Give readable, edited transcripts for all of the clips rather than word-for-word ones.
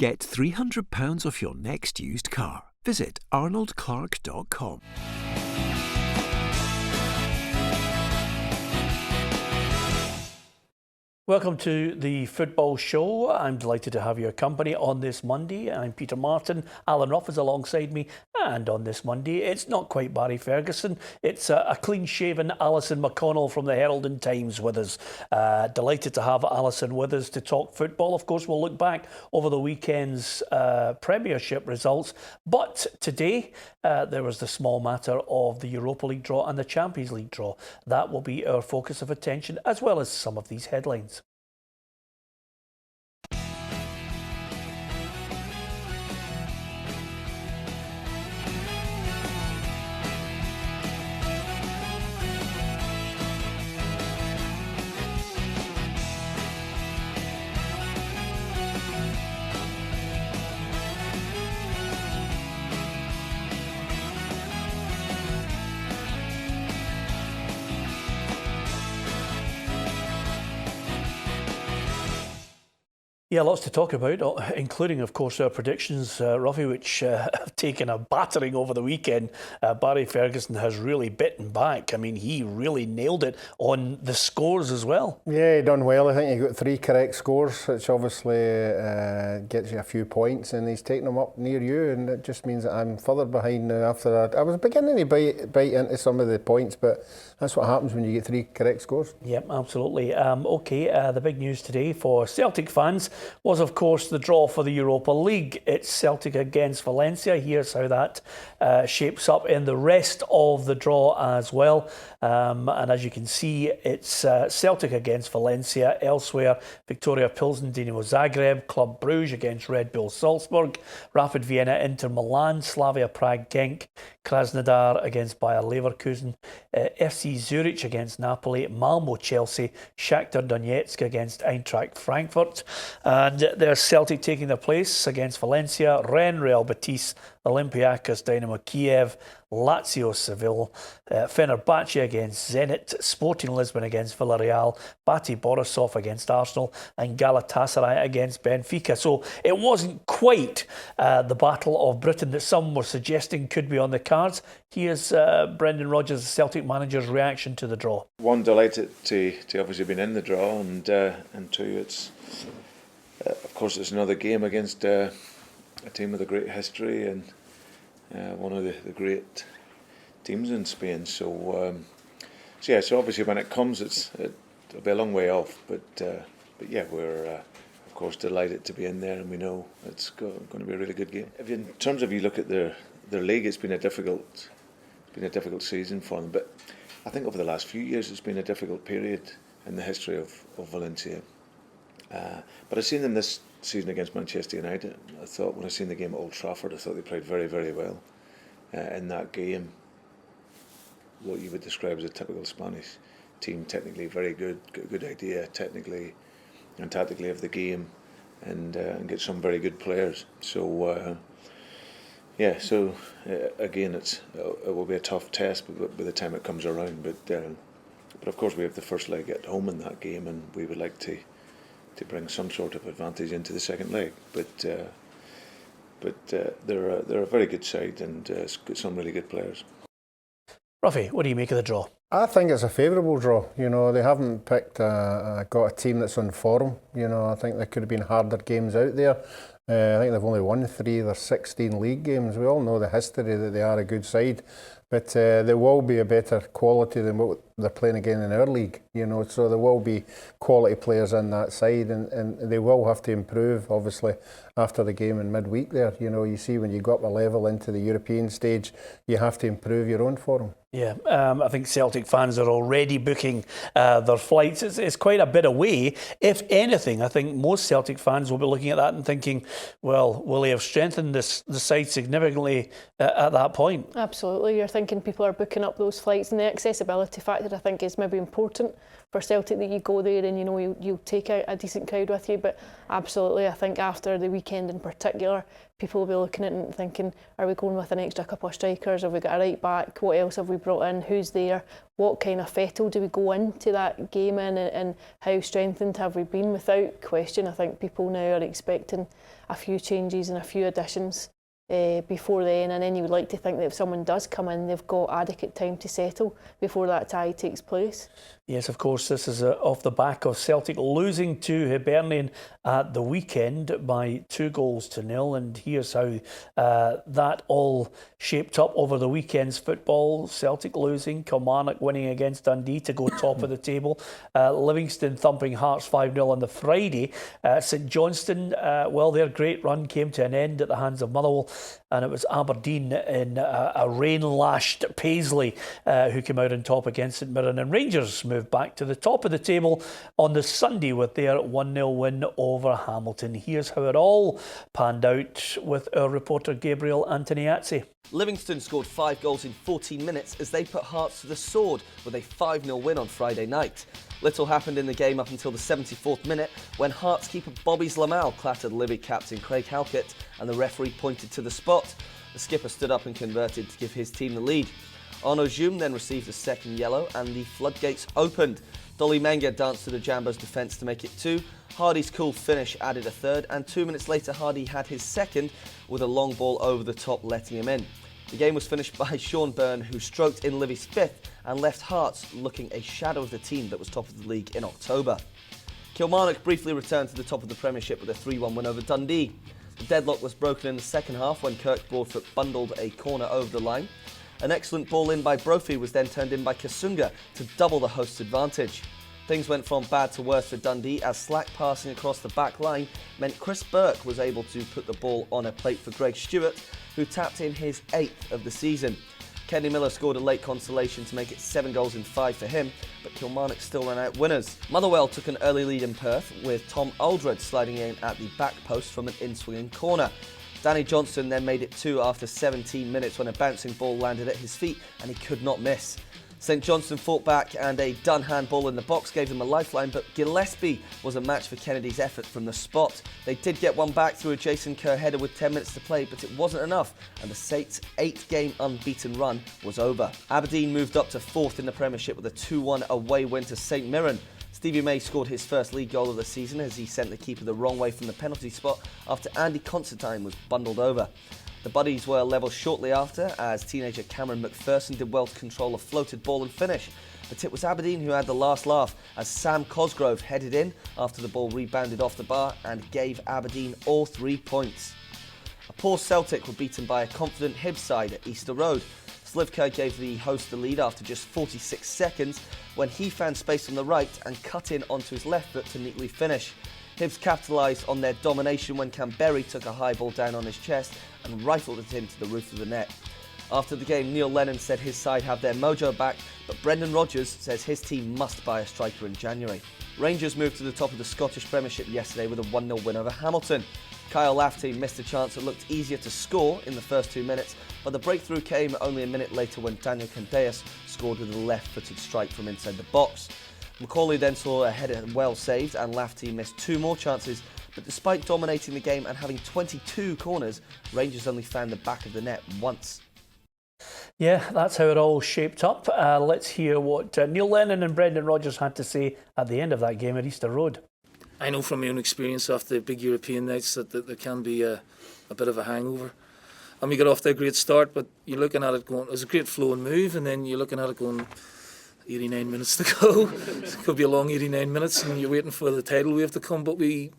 Get £300 off your next used car. Visit arnoldclark.com. Welcome to the Football Show. I'm delighted to have your company on this Monday. I'm Peter Martin. Alan Ruff is alongside me. And on this Monday, it's not quite Barry Ferguson. It's a clean-shaven Alison McConnell from the Herald and Times with us. Delighted to have Alison with us to talk football. Of course, we'll look back over the weekend's Premiership results. But today, there was the small matter of the Europa League draw and the Champions League draw. That will be our focus of attention, as well as some of these headlines. Yeah, lots to talk about, including, of course, our predictions, Roughie, which have taken a battering over the weekend. Barry Ferguson has really bitten back. I mean, he really nailed it on the scores as well. Yeah, he done well. I think he got 3 correct scores, which obviously gets you a few points, and he's taken them up near you, and it just means that I'm further behind now after that. I was beginning to bite into some of the points, but that's what happens when you get 3 correct scores. Yep, absolutely. OK, the big news today for Celtic fans was, of course, the draw for the Europa League. It's Celtic against Valencia. Here's how that shapes up in the rest of the draw as well. And as you can see, it's Celtic against Valencia. Elsewhere, Victoria Pilsen, Dinamo Zagreb, Club Brugge against Red Bull Salzburg, Rapid Vienna, Inter Milan, Slavia Prague, Genk, Krasnodar against Bayer Leverkusen, FC Zurich against Napoli, Malmo Chelsea, Shakhtar Donetsk against Eintracht Frankfurt. And there's Celtic taking their place against Valencia, Rennes, Real Betis, Olympiacos, Dynamo Kiev, Lazio Seville, Fenerbahce against Zenit, Sporting Lisbon against Villarreal, Bate Borisov against Arsenal, and Galatasaray against Benfica. So it wasn't quite the Battle of Britain that some were suggesting could be on the cards. Here's Brendan Rodgers, the Celtic manager's reaction to the draw. One, delighted to obviously been in the draw, and two, it's of course it's another game against a team with a great history and one of the great teams in Spain. So so obviously when it comes, it'll be a long way off. But yeah, we're of course delighted to be in there, and we know it's going to be a really good game. In terms of you look at their league, it's been a difficult season for them. But I think over the last few years, it's been a difficult period in the history of Valencia. But I've seen them this season against Manchester United. I thought when I seen the game at Old Trafford, I thought they played very, very well in that game. What you would describe as a typical Spanish team, technically very good, got a good idea technically and tactically of the game, and get some very good players. So again, it will be a tough test by the time it comes around. But of course we have the first leg at home in that game, and we would like to bring some sort of advantage into the second leg. But they're a very good side, and got some really good players. Roughie, what do you make of the draw? I think it's a favourable draw. You know, they haven't got a team that's on form. You know, I think there could have been harder games out there. I think they've only won 3 of their 16 league games. We all know the history that they are a good side, but there will be a better quality than what they're playing again in our league. You know, so there will be quality players in that side, and they will have to improve, obviously, after the game in midweek there. You know, you see when you go up a level into the European stage, you have to improve your own form. Yeah, I think Celtic fans are already booking their flights. It's quite a bit away. If anything, I think most Celtic fans will be looking at that and thinking, well, will they have strengthened the side significantly at that point? Absolutely. You're thinking people are booking up those flights, and the accessibility factor I think it's maybe important for Celtic that you go there and you know you'll take out a decent crowd with you. But absolutely, I think after the weekend in particular, people will be looking at it and thinking, are we going with an extra couple of strikers? Have we got a right back? What else have we brought in? Who's there? What kind of fettle do we go into that game in, and how strengthened have we been? Without question, I think people now are expecting a few changes and a few additions before then, and then you would like to think that if someone does come in, they've got adequate time to settle before that tie takes place. Yes, of course, this is off the back of Celtic losing to Hibernian at the weekend by 2-0, and here's how that all shaped up over the weekend's football. Celtic losing, Kilmarnock winning against Dundee to go top of the table, Livingston thumping Hearts 5-0 on the Friday. St Johnstone, well, their great run came to an end at the hands of Motherwell, and it was Aberdeen in a rain-lashed Paisley who came out on top against St Mirren, and Rangers moved back to the top of the table on the Sunday with their 1-0 win over Hamilton. Here's how it all panned out with our reporter Gabriel Antoniazzi. Livingston scored 5 goals in 14 minutes as they put Hearts to the sword with a 5-0 win on Friday night. Little happened in the game up until the 74th minute when Hearts keeper Bobby Zlamal clattered Livy captain Craig Halkett and the referee pointed to the spot. The skipper stood up and converted to give his team the lead. Arnaud Djoum then received a second yellow and the floodgates opened. Dolly Menga danced to the Jambo's defence to make it 2. Hardy's cool finish added a third, and 2 minutes later Hardy had his second with a long ball over the top letting him in. The game was finished by Sean Byrne, who stroked in Livy's 5th and left Hearts looking a shadow of the team that was top of the league in October. Kilmarnock briefly returned to the top of the Premiership with a 3-1 win over Dundee. The deadlock was broken in the second half when Kirk Broadfoot bundled a corner over the line. An excellent ball in by Brophy was then turned in by Kasunga to double the host's advantage. Things went from bad to worse for Dundee as slack passing across the back line meant Chris Burke was able to put the ball on a plate for Greg Stewart, who tapped in his 8th of the season. Kenny Miller scored a late consolation to make it 7 goals in 5 for him, but Kilmarnock still ran out winners. Motherwell took an early lead in Perth, with Tom Aldred sliding in at the back post from an in-swinging corner. Danny Johnston then made it 2 after 17 minutes when a bouncing ball landed at his feet and he could not miss. St Johnstone fought back and a done handball in the box gave them a lifeline, but Gillespie was a match for Kennedy's effort from the spot. They did get one back through a Jason Kerr header with 10 minutes to play, but it wasn't enough and the Saints' 8-game unbeaten run was over. Aberdeen moved up to 4th in the Premiership with a 2-1 away win to St Mirren. Stevie May scored his first league goal of the season as he sent the keeper the wrong way from the penalty spot after Andy Constantine was bundled over. The Buddies were level shortly after as teenager Cameron McPherson did well to control a floated ball and finish. But it was Aberdeen who had the last laugh as Sam Cosgrove headed in after the ball rebounded off the bar and gave Aberdeen all 3 points. A poor Celtic were beaten by a confident Hibs side at Easter Road. Slivka gave the host the lead after just 46 seconds when he found space on the right and cut in onto his left foot to neatly finish. Hibs capitalised on their domination when Canberry took a high ball down on his chest and rifled it into the roof of the net. After the game, Neil Lennon said his side have their mojo back, but Brendan Rodgers says his team must buy a striker in January. Rangers moved to the top of the Scottish Premiership yesterday with a 1-0 win over Hamilton. Kyle Lafferty missed a chance that looked easier to score in the first 2 minutes, but the breakthrough came only a minute later when Daniel Candeas scored with a left-footed strike from inside the box. Macaulay then saw a header well saved and Lafferty missed 2 more chances, but despite dominating the game and having 22 corners, Rangers only found the back of the net once. Yeah, that's how it all shaped up. Let's hear what Neil Lennon and Brendan Rodgers had to say at the end of that game at Easter Road. I know from my own experience after big European nights that there can be a bit of a hangover. And we got off to a great start, but you're looking at it going, it was a great flow and move, and then you're looking at it going, 89 minutes to go. It could be a long 89 minutes, and you're waiting for the tidal wave to come, but we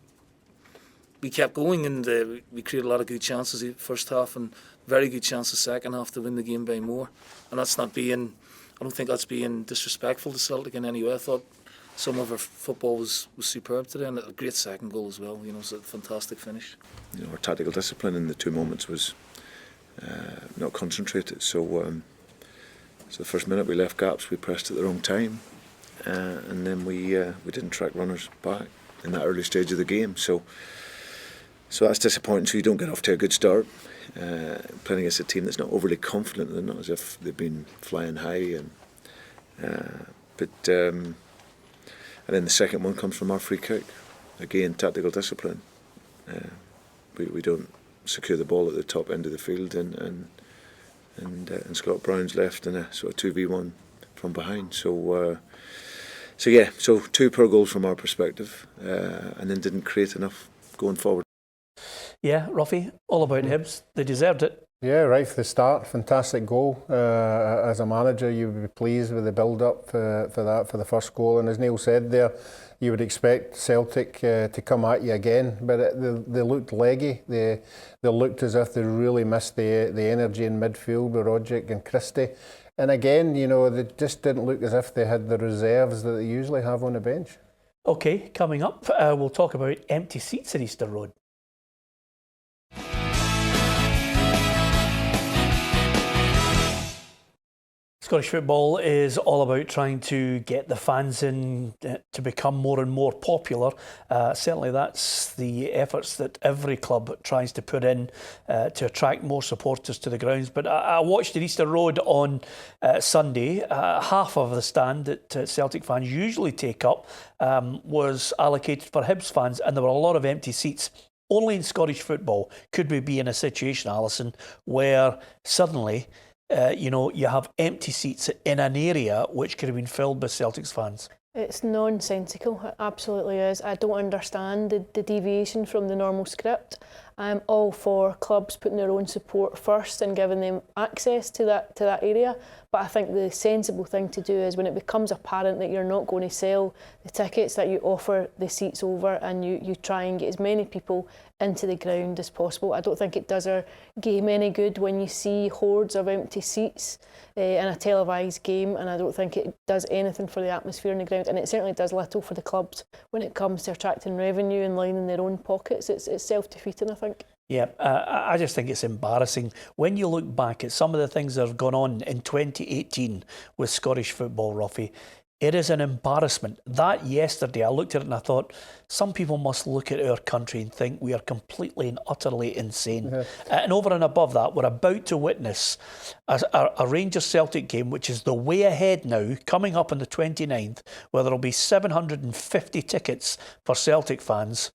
kept going, and we created a lot of good chances the first half, and very good chances second half to win the game by more. And that's not being, I don't think that's being disrespectful to Celtic in any way. I thought some of our football was superb today, and a great second goal as well. You know, it's a fantastic finish. You know, our tactical discipline in the 2 moments was not concentrated. So the first minute we left gaps, we pressed at the wrong time, and then we didn't track runners back in that early stage of the game. So that's disappointing. So you don't get off to a good start. Playing against a team that's not overly confident, they're not as if they've been flying high, and But and then the second one comes from our free kick. Again, tactical discipline. We don't secure the ball at the top end of the field, and Scott Brown's left in a sort of 2v1 from behind. So yeah, so 2 poor goals from our perspective, and then didn't create enough going forward. Yeah, Roughie, all about Hibs. They deserved it. Yeah, right from the start, fantastic goal. As a manager, you would be pleased with the build-up for the first goal. And as Neil said there, you would expect Celtic to come at you again, but they looked leggy. They looked as if they really missed the energy in midfield with Roderick and Christie. And again, you know, they just didn't look as if they had the reserves that they usually have on the bench. Okay, coming up, we'll talk about empty seats at Easter Road. Scottish football is all about trying to get the fans in to become more and more popular. Certainly that's the efforts that every club tries to put in to attract more supporters to the grounds. But I watched at Easter Road on Sunday. Half of the stand that Celtic fans usually take up was allocated for Hibs fans, and there were a lot of empty seats. Only in Scottish football could we be in a situation, Alison, where suddenly you have empty seats in an area which could have been filled by Celtics fans. It's nonsensical, it absolutely is. I don't understand the deviation from the normal script. I'm all for clubs putting their own support first and giving them access to that area, but I think the sensible thing to do is when it becomes apparent that you're not going to sell the tickets, that you offer the seats over and you try and get as many people into the ground as possible. I don't think it does our game any good when you see hordes of empty seats in a televised game, and I don't think it does anything for the atmosphere on the ground, and it certainly does little for the clubs when it comes to attracting revenue and lining their own pockets. It's self-defeating, I think. Yeah, I just think it's embarrassing. When you look back at some of the things that have gone on in 2018 with Scottish football, Roughie, it is an embarrassment. That yesterday, I looked at it and I thought, some people must look at our country and think we are completely and utterly insane. Mm-hmm. And over and above that, we're about to witness a Rangers Celtic game, which is the way ahead now, coming up on the 29th, where there will be 750 tickets for Celtic fans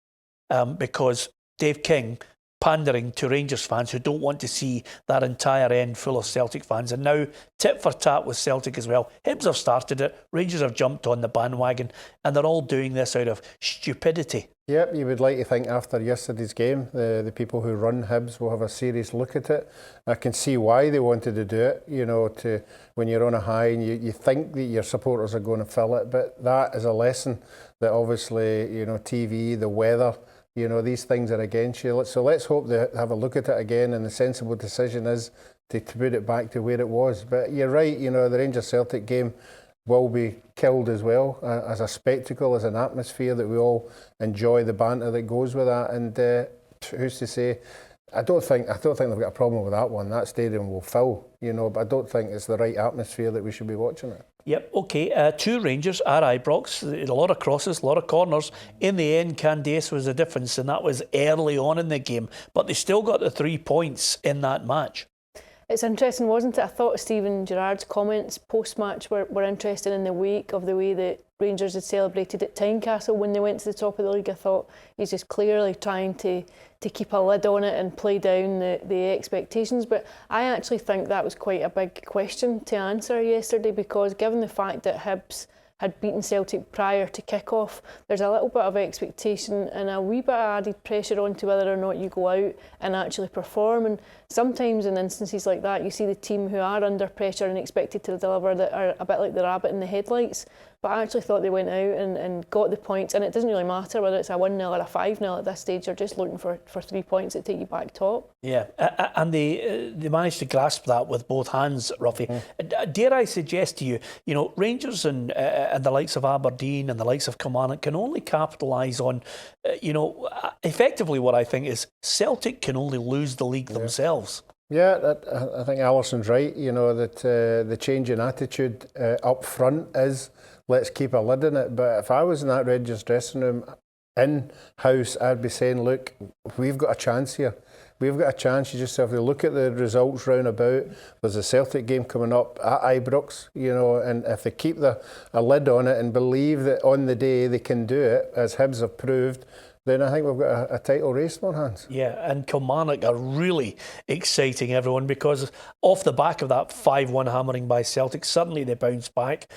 because Dave King pandering to Rangers fans who don't want to see that entire end full of Celtic fans. And now tit for tat with Celtic as well. Hibs have started it, Rangers have jumped on the bandwagon, and they're all doing this out of stupidity. Yep, you would like to think after yesterday's game, the people who run Hibs will have a serious look at it. I can see why they wanted to do it, to when you're on a high and you think that your supporters are going to fill it, but that is a lesson that obviously, TV, the weather, these things are against you. So let's hope they have a look at it again, and the sensible decision is to put it back to where it was. But you're right, the Rangers-Celtic game will be killed as well, as a spectacle, as an atmosphere that we all enjoy the banter that goes with that. And who's to say? I don't think they've got a problem with that one. That stadium will fill, but I don't think it's the right atmosphere that we should be watching it. Yep, okay. 2 Rangers at Ibrox, a lot of crosses, a lot of corners. In the end, Candace was the difference, and that was early on in the game. But they still got the 3 points in that match. It's interesting, wasn't it? I thought Stephen Gerrard's comments post-match were interesting in the wake of the way that Rangers had celebrated at Tynecastle when they went to the top of the league. I thought he's just clearly trying to keep a lid on it and play down the expectations. But I actually think that was quite a big question to answer yesterday, because given the fact that Hibs had beaten Celtic prior to kick-off, there's a little bit of expectation and a wee bit of added pressure onto whether or not you go out and actually perform. And sometimes in instances like that, you see the team who are under pressure and expected to deliver that are a bit like the rabbit in the headlights. But I actually thought they went out and got the points, and it doesn't really matter whether it's a 1-0 or a 5-0 at this stage. You're just looking for 3 points that take you back top. Yeah, and they managed to grasp that with both hands, Roughie. Dare I suggest to you, Rangers and the likes of Aberdeen and the likes of Kilmarnock can only capitalise on, effectively what I think is Celtic can only lose the league themselves. Yeah, I think Alison's right, that the change in attitude up front is let's keep a lid on it. But if I was in that Rangers dressing room, in-house, I'd be saying, look, we've got a chance here. We've got a chance. You just have to look at the results round about. There's a Celtic game coming up at Ibrox, you know, and if they keep a lid on it and believe that on the day they can do it, as Hibs have proved, then I think we've got a title race in our hands. Yeah, and Kilmarnock are really exciting everyone, because off the back of that 5-1 hammering by Celtic, suddenly they bounce back.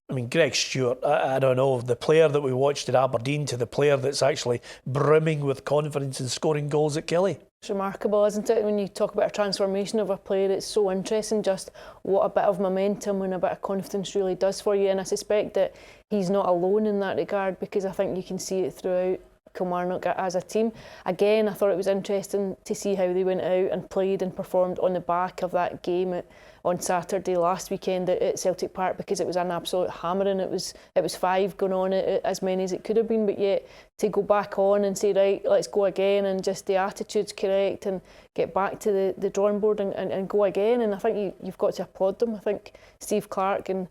I mean, Greg Stewart, I don't know, the player that we watched at Aberdeen to the player that's actually brimming with confidence and scoring goals at Kelly. It's remarkable, isn't it? When you talk about a transformation of a player, it's so interesting just what a bit of momentum and a bit of confidence really does for you. And I suspect that he's not alone in that regard, because I think you can see it throughout Kilmarnock as a team. Again, I thought it was interesting to see how they went out and played and performed on the back of that game on Saturday last weekend at Celtic Park, because it was an absolute hammering. It was 5 going on, as many as it could have been, but yet to go back on and say, right, let's go again, and just the attitude's correct and get back to the drawing board and go again. And I think you've got to applaud them. I think Steve Clarke and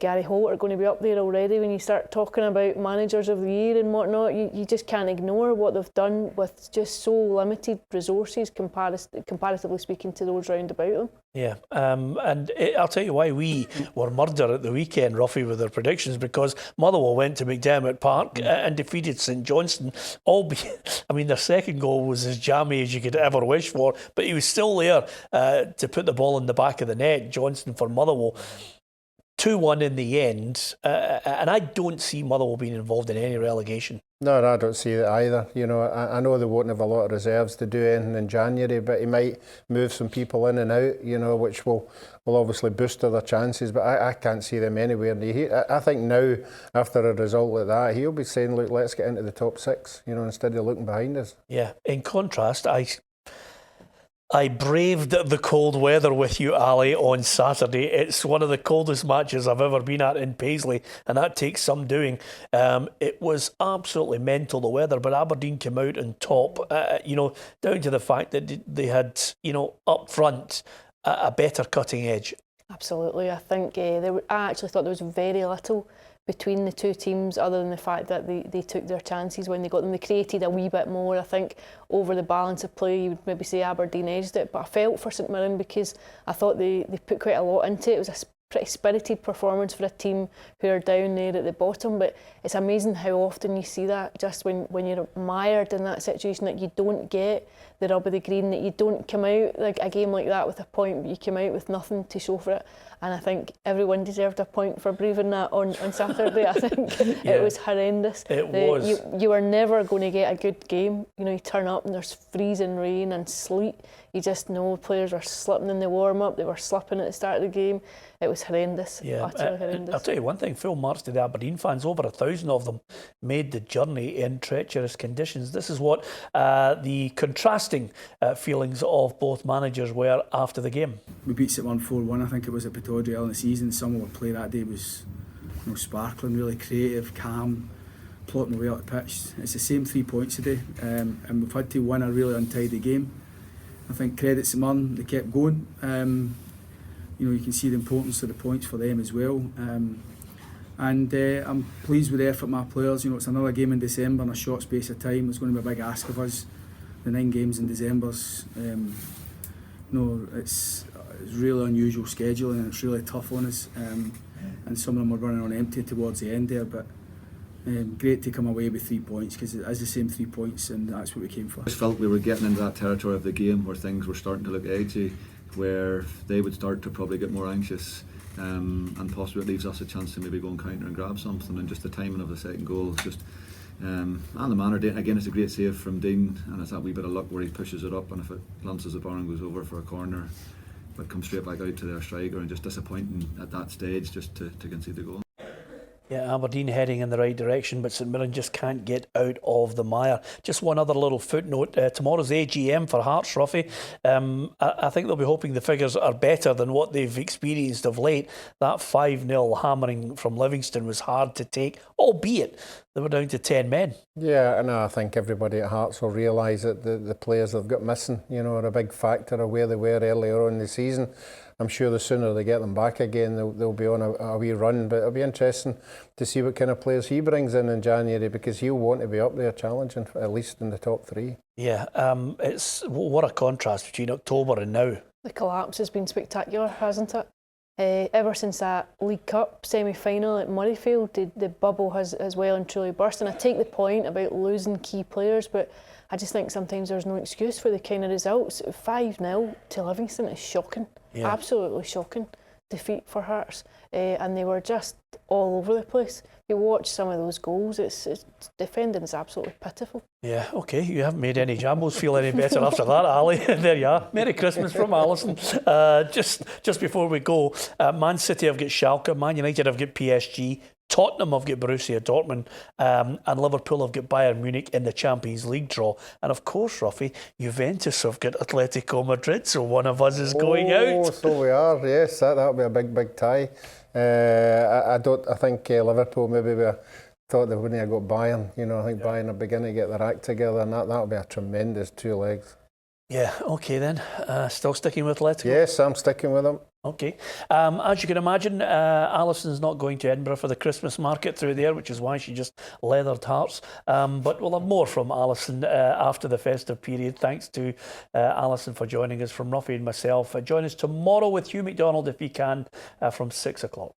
Gary Holt are going to be up there already. When you start talking about managers of the year and whatnot, you just can't ignore what they've done with just so limited resources, comparatively speaking, to those round about them. Yeah, I'll tell you why we were murder at the weekend, Roughie, with their predictions, because Motherwell went to McDermott Park and defeated St Johnstone. Albeit, I mean, their second goal was as jammy as you could ever wish for, but he was still there to put the ball in the back of the net, Johnstone for Motherwell. 2-1 in the end, and I don't see Motherwell being involved in any relegation. No, I don't see that either. You know, I know they won't have a lot of reserves to do anything in January, but he might move some people in and out, you know, which will obviously boost their chances, but I can't see them anywhere near. I think now, after a result like that, he'll be saying, look, let's get into the top 6, you know, instead of looking behind us. Yeah, in contrast, I braved the cold weather with you, Ali, on Saturday. It's one of the coldest matches I've ever been at in Paisley, and that takes some doing. It was absolutely mental, the weather, but Aberdeen came out on top, you know, down to the fact that they had, you know, up front a better cutting edge. Absolutely. I think I actually thought there was very little between the two teams, other than the fact that they took their chances when they got them. They created a wee bit more. I think over the balance of play, you would maybe say Aberdeen edged it, but I felt for St Mirren because I thought they put quite a lot into it. It was a pretty spirited performance for a team who are down there at the bottom, but it's amazing how often you see that just when you're mired in that situation, that you don't get the rub of the green, that you don't come out like a game like that with a point, but you come out with nothing to show for it. And I think everyone deserved a point for braving that on Saturday. I think it was horrendous. It was. You were never going to get a good game. You know, you turn up and there's freezing rain and sleet. You just know players were slipping in the warm-up. They were slipping at the start of the game. It was horrendous. Yeah, utterly horrendous. I'll tell you one thing, full marks to the Aberdeen fans. Over 1,000 of them made the journey in treacherous conditions. This is what the contrasting feelings of both managers were after the game. We beat St Mirren 4-1. I think it was at Pittodrie early in the season. Some of our play that day was, you know, sparkling, really creative, calm, plotting away up the pitch. It's the same 3 points today, and we've had to win a really untidy game. I think credit St Mirren, they kept going. You know, you can see the importance of the points for them as well. And I'm pleased with the effort of my players. You know, it's another game in December in a short space of time. It's going to be a big ask of us. The 9 games in December's, you know, it's really unusual scheduling and it's really tough on us. And some of them are running on empty towards the end there, but great to come away with 3 points, because it is the same 3 points and that's what we came for. I just felt we were getting into that territory of the game where things were starting to look edgy, where they would start to probably get more anxious, and possibly it leaves us a chance to maybe go and counter and grab something. And just the timing of the second goal is just, and the manner, again, it's a great save from Dean, and it's that wee bit of luck where he pushes it up, and if it glances the bar and goes over for a corner, but comes straight back out to their striker, and just disappointing at that stage just to concede the goal. Yeah, Aberdeen heading in the right direction, but St Mirren just can't get out of the mire. Just one other little footnote. Tomorrow's AGM for Hearts, Roughie. I think they'll be hoping the figures are better than what they've experienced of late. That 5-0 hammering from Livingston was hard to take, albeit they were down to 10 men. Yeah, and I think everybody at Hearts will realise that the players they've got missing, you know, are a big factor of where they were earlier on in the season. I'm sure the sooner they get them back again, they'll be on a wee run. But it'll be interesting to see what kind of players he brings in January, because he'll want to be up there challenging, at least in the top 3. Yeah, it's what a contrast between October and now. The collapse has been spectacular, hasn't it? Ever since that League Cup semi-final at Murrayfield, the bubble has well and truly burst. And I take the point about losing key players, but I just think sometimes there's no excuse for the kind of results. 5-0 to Livingston is shocking, absolutely shocking defeat for Hearts. And they were just all over the place. You watch some of those goals, it's defending is absolutely pitiful. Yeah, okay, you haven't made any Jambos feel any better after that, Ali. There you are. Merry Christmas from Alison. Just before we go, Man City have got Schalke, Man United have got PSG, Tottenham have got Borussia Dortmund, and Liverpool have got Bayern Munich in the Champions League draw. And of course, Roughie, Juventus have got Atletico Madrid, so one of us is going out. So we are, yes, that'll be a big tie. I think Liverpool maybe thought they wouldn't have got Bayern. I think Bayern are beginning to get their act together, and that'll be a tremendous 2 legs. Yeah, okay then. Still sticking with Atletico? Yes, I'm sticking with them. Okay. As you can imagine, Alison's not going to Edinburgh for the Christmas market through there, which is why she just leathered Hearts. But we'll have more from Alison after the festive period. Thanks to Alison for joining us, from Roughie and myself. Join us tomorrow with Hugh McDonald if you can, from 6 o'clock.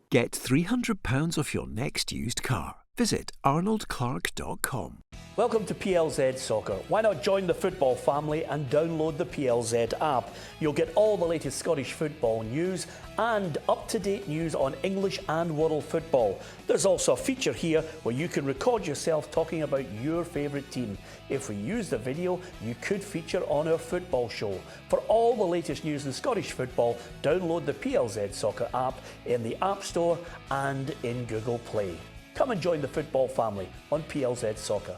Get £300 off your next used car. Visit arnoldclark.com. Welcome to PLZ Soccer. Why not join the football family and download the PLZ app? You'll get all the latest Scottish football news and up-to-date news on English and world football. There's also a feature here where you can record yourself talking about your favourite team. If we use the video, you could feature on our football show. For all the latest news in Scottish football, download the PLZ Soccer app in the App Store and in Google Play. Come and join the football family on PLZ Soccer.